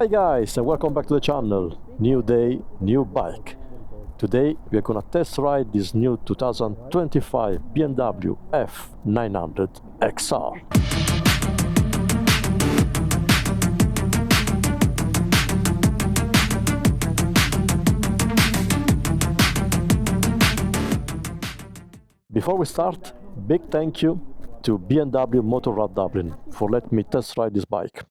Hi guys, and welcome back to the channel. New day, new bike. Today we are gonna test ride this new 2025 BMW F900 XR. Before we start, big thank you to BMW Motorrad Dublin for letting me test ride this bike.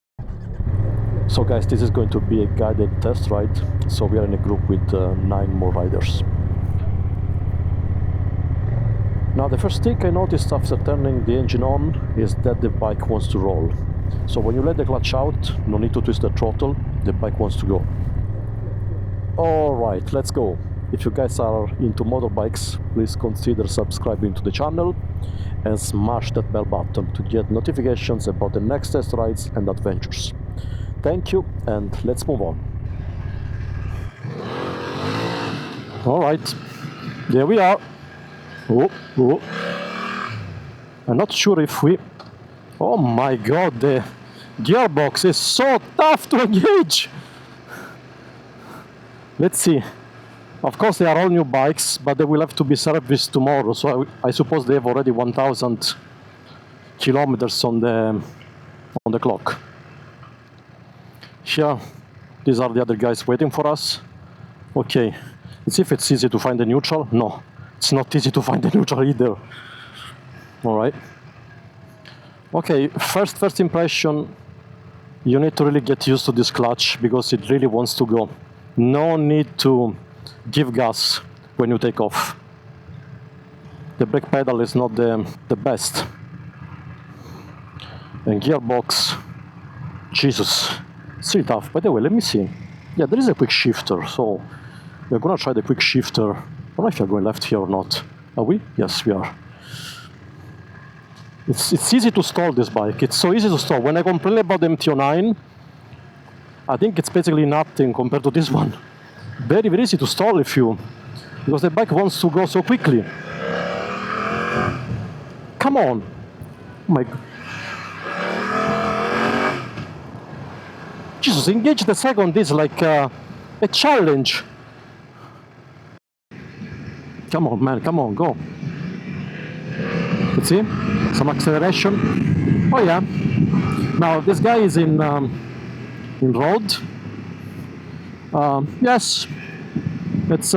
So guys, this is going to be a guided test ride, so we are in a group with 9 more riders. Now the first thing I noticed after turning the engine on is that the bike wants to roll. So when you let the clutch out, no need to twist the throttle, the bike wants to go. Alright, let's go. If you guys are into motorbikes, please consider subscribing to the channel and smash that bell button to get notifications about the next test rides and adventures. Thank you, and let's move on. Alright, there we are. Oh. I'm not sure if we... Oh my god, the gearbox is so tough to engage! Let's see. Of course they are all new bikes, but they will have to be serviced tomorrow, so I suppose they have already 1000 kilometers on the clock. Here, these are the other guys waiting for us. Okay, let's see if it's easy to find the neutral. No, it's not easy to find the neutral either. Alright. Okay, first impression, you need to really get used to this clutch because it really wants to go. No need to give gas when you take off. The brake pedal is not the best. And gearbox, Jesus. Still tough. By the way, let me see. Yeah, there is a quick shifter, so we're gonna try the quick shifter. I don't know if you're going left here or not. Are we? Yes, we are. It's easy to stall this bike. It's so easy to stall. When I complain about the MT-09, I think it's basically nothing compared to this one. Very, very easy to stall because the bike wants to go so quickly. Come on. Oh my God. Jesus, engage the second is like a challenge. Come on, man, come on, go. Let's see, some acceleration. Oh yeah. Now this guy is in road. Yes, it's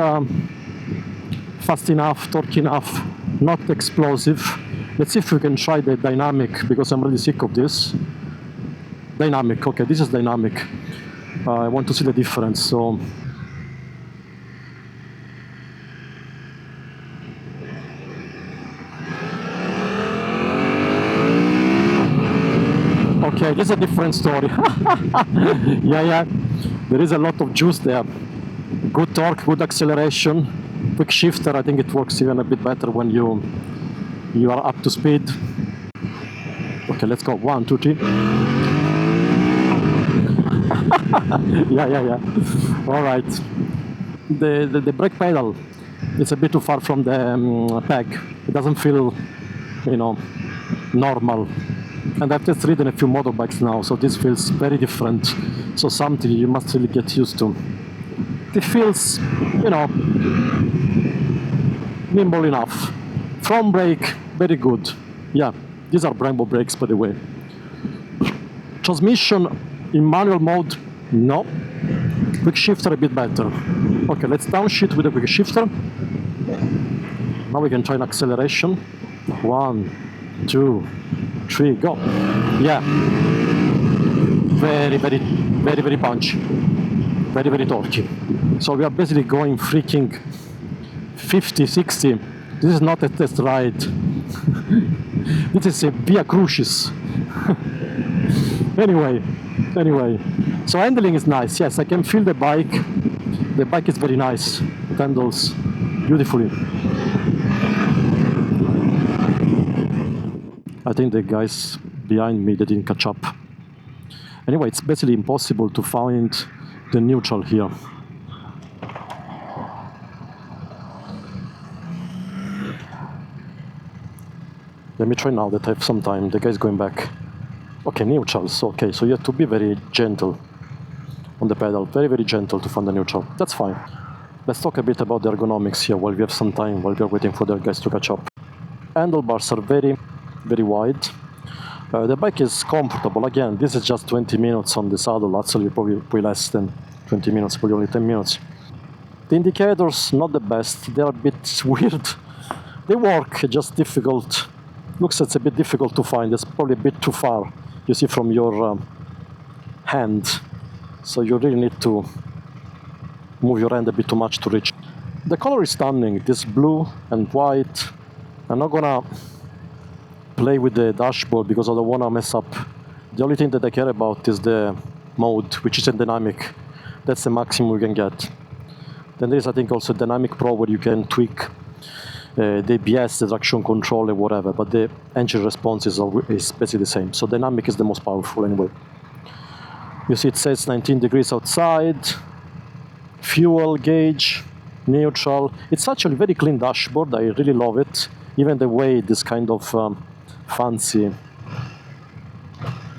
fast enough, torque enough, not explosive. Let's see if we can try the dynamic because I'm really sick of this. Dynamic, okay, this is dynamic. I want to see the difference, so... Okay, this is a different story. yeah, there is a lot of juice there. Good torque, good acceleration. Quick shifter, I think it works even a bit better when you are up to speed. Okay, let's go, 1, 2, 3. yeah. All right. The brake pedal, it's a bit too far from the peg. It doesn't feel, normal. And I've just ridden a few motorbikes now, so this feels very different. So something you must really get used to. It feels, nimble enough. Front brake, very good. Yeah, these are Brembo brakes, by the way. Transmission in manual mode, no. Quick shifter a bit better. Okay, let's downshift with the quick shifter. Now we can try an acceleration. 1, 2, 3, go. Yeah. Very punchy. Very torquey. So we are basically going freaking 50, 60. This is not a test ride. This is a Via Crucis. Anyway, so handling is nice. Yes, I can feel the bike. The bike is very nice. It handles beautifully. I think the guys behind me, they didn't catch up. Anyway, it's basically impossible to find the neutral here. Let me try now that I have some time. The guy's going back. Okay, neutrals. Okay, so you have to be very gentle. on the pedal. Very, very gentle to find the neutral. That's fine. Let's talk a bit about the ergonomics here while we have some time, while we are waiting for the guys to catch up. Handlebars are very, very wide. The bike is comfortable. Again, this is just 20 minutes on the saddle. Actually, probably less than 20 minutes, probably only 10 minutes. The indicators, not the best. They're a bit weird. They work, just difficult. Looks it's a bit difficult to find. It's probably a bit too far, you see, from your hand. So you really need to move your hand a bit too much to reach. The color is stunning. This blue and white. I'm not gonna play with the dashboard because I don't wanna mess up. The only thing that I care about is the mode, which is in dynamic. That's the maximum we can get. Then there is, I think, also Dynamic Pro where you can tweak the ABS, the traction control, and whatever, but the engine response is basically the same. So Dynamic is the most powerful anyway. You see it says 19 degrees outside, fuel gauge, neutral. It's actually a very clean dashboard. I really love it. Even the way this kind of fancy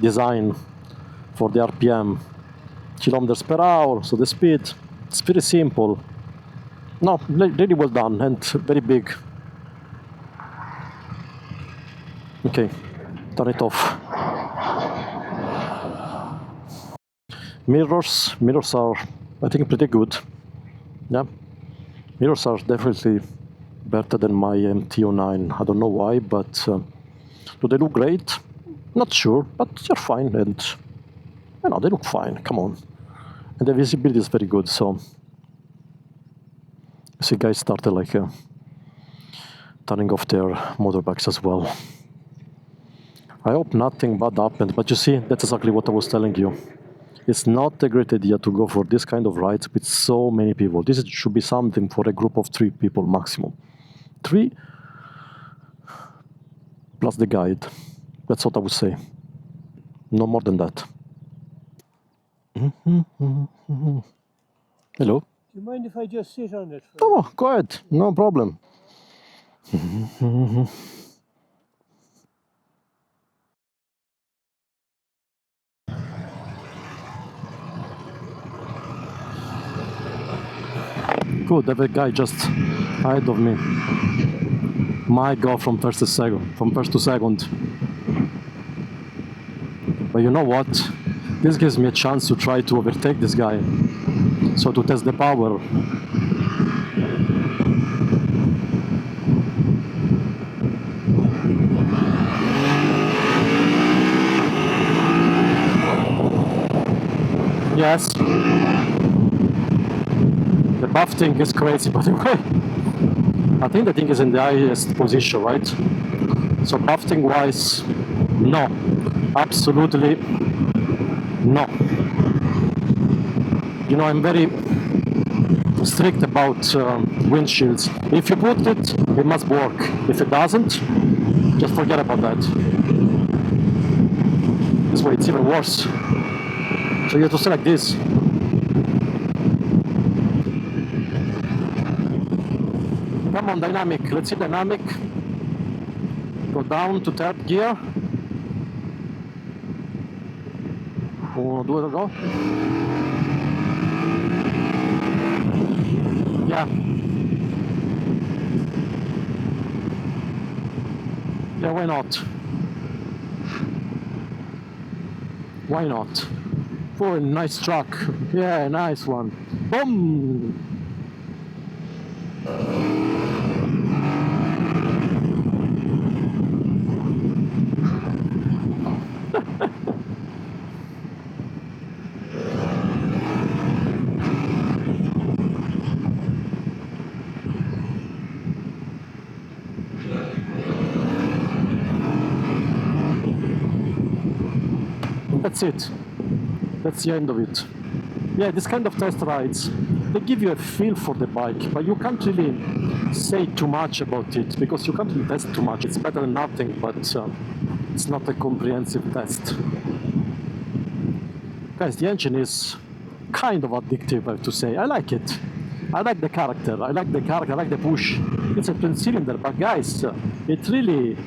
design for the RPM, kilometers per hour, so the speed. It's very simple. No, really well done and very big. Okay, turn it off. Mirrors are, I think, pretty good. Yeah, mirrors are definitely better than my MT09. I don't know why, but do they look great? Not sure, but they're fine, and you know, they look fine. Come on. And the visibility is very good, so you see guys started like turning off their motorbikes as well. I hope nothing bad happened, but you see, that's exactly what I was telling you. It's not a great idea to go for this kind of rides with so many people. This should be something for a group of 3 people maximum. 3 plus the guide. That's what I would say. No more than that. Hello. Do you mind if I just sit on it? Oh, go ahead. No problem. Good, that guy just ahead of me. Might go from first to second. But you know what? This gives me a chance to try to overtake this guy. So to test the power. Yes. The buff thing is crazy, by the way. I think the thing is in the highest position, right? So buffing wise, no. Absolutely no. You know, I'm very strict about windshields. If you put it, it must work. If it doesn't, just forget about that. This way it's even worse. So you have to select this. Come on, dynamic. Let's see dynamic. Go down to 3rd gear. 1, 2, go. Yeah. Yeah, why not? Why not? Oh, a nice truck. Yeah, nice one. Boom! That's it. That's the end of it. Yeah, this kind of test rides, they give you a feel for the bike, but you can't really say too much about it because you can't really test too much. It's better than nothing, but it's not a comprehensive test. Guys, the engine is kind of addictive, I have to say. I like it. I like the character. I like the push. It's a twin cylinder, but guys, it's really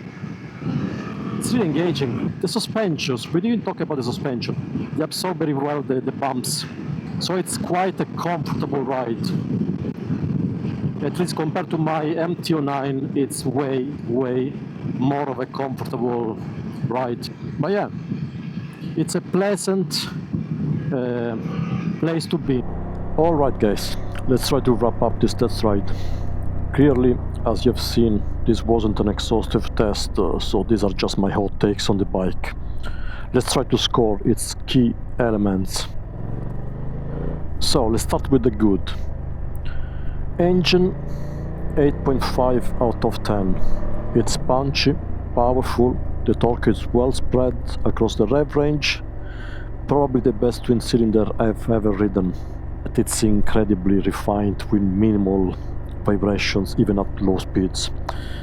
engaging. The suspensions, we didn't talk about the suspension. They absorb very well the bumps. So it's quite a comfortable ride. At least compared to my MT09, it's way more of a comfortable ride. But yeah, it's a pleasant place to be. Alright guys, let's try to wrap up this test ride. Clearly, as you've seen, this wasn't an exhaustive test, so these are just my hot takes on the bike. Let's try to score its key elements. So let's start with the good. Engine, 8.5 out of 10. It's punchy, powerful, the torque is well spread across the rev range. Probably the best twin cylinder I've ever ridden. It's incredibly refined with minimal vibrations even at low speeds.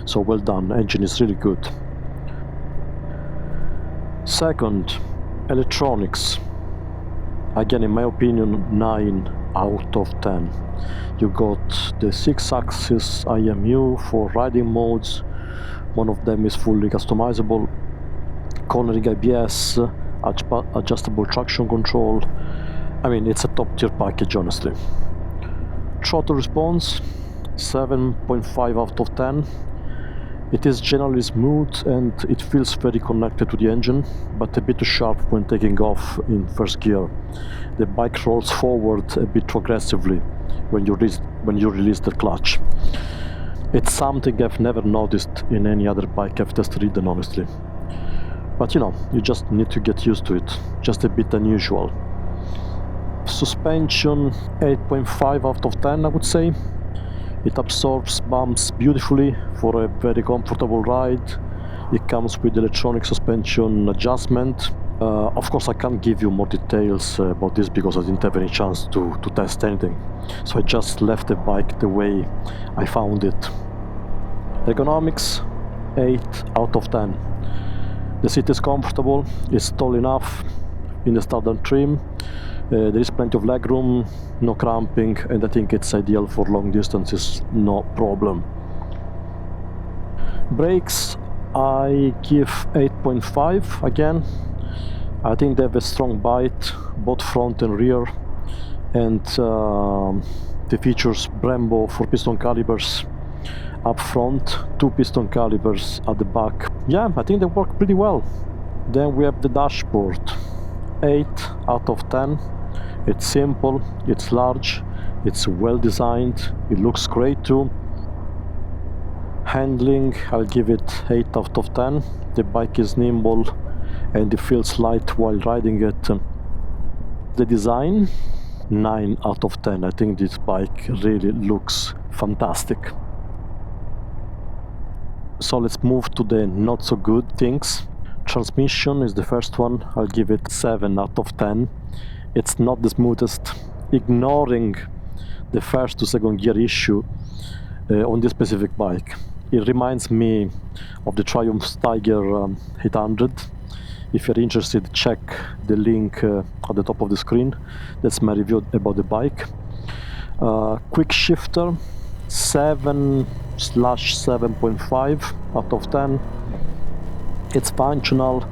So well done, engine is really good. Second, electronics. Again, in my opinion, 9 out of 10. You got the 6-axis IMU for riding modes. One of them is fully customizable. Cornering ABS, adjustable traction control. I mean, it's a top-tier package, honestly. Throttle response, 7.5 out of 10. It is generally smooth and it feels very connected to the engine, but a bit too sharp when taking off in first gear. The bike rolls forward a bit aggressively when you release the clutch. It's something I've never noticed in any other bike I've tested ridden, honestly. But you know, you just need to get used to it. Just a bit unusual. Suspension, 8.5 out of 10, I would say. It absorbs bumps beautifully for a very comfortable ride. It comes with electronic suspension adjustment. Of course, I can't give you more details about this because I didn't have any chance to test anything. So I just left the bike the way I found it. Ergonomics, 8 out of 10. The seat is comfortable, it's tall enough in the standard trim. There is plenty of legroom, no cramping, and I think it's ideal for long distances, no problem. Brakes, I give 8.5 again. I think they have a strong bite, both front and rear, and the features Brembo 4-piston calipers up front, 2 piston calipers at the back. Yeah, I think they work pretty well. Then we have the dashboard, 8 out of 10. It's simple, it's large, it's well designed, it looks great too. Handling, I'll give it 8 out of 10. The bike is nimble and it feels light while riding it. The design, 9 out of 10. I think this bike really looks fantastic. So let's move to the not so good things. Transmission is the first one. I'll give it 7 out of 10. It's not the smoothest, ignoring the first to second gear issue on this specific bike. It reminds me of the Triumph Tiger 800. If you're interested, check the link at the top of the screen. That's my review about the bike. Quick shifter, 7/7.5 out of 10. It's functional,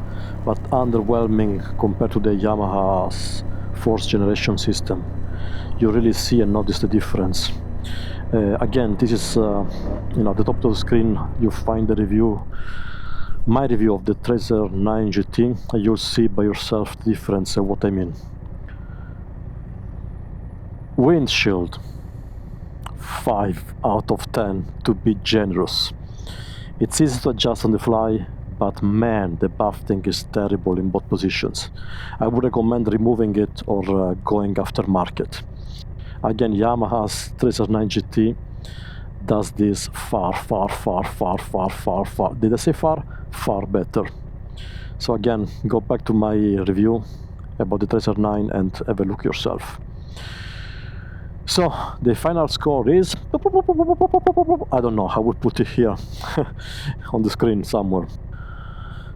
but underwhelming compared to the Yamaha's 4th generation system. You really see and notice the difference. Again, this is at the top of the screen you find the review, my review of the Tracer 9 GT, and you'll see by yourself the difference and what I mean. Windshield, 5 out of 10 to be generous. It's easy to adjust on the fly, but man, the buffeting is terrible in both positions. I would recommend removing it or going aftermarket. Again, Yamaha's Tracer 9 GT does this far, did I say far? Far better. So again, go back to my review about the Tracer 9 and have a look yourself. So the final score is, I don't know, I will put it here on the screen somewhere.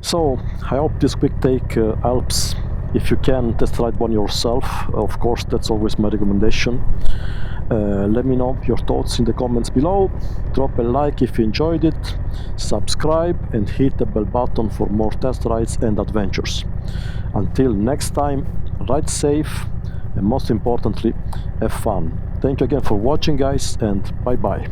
So I hope this quick take helps. If you can, test ride one yourself. Of course, that's always my recommendation. Let me know your thoughts in the comments below. Drop a like if you enjoyed it. Subscribe and hit the bell button for more test rides and adventures. Until next time, ride safe and most importantly, have fun. Thank you again for watching, guys, and bye bye.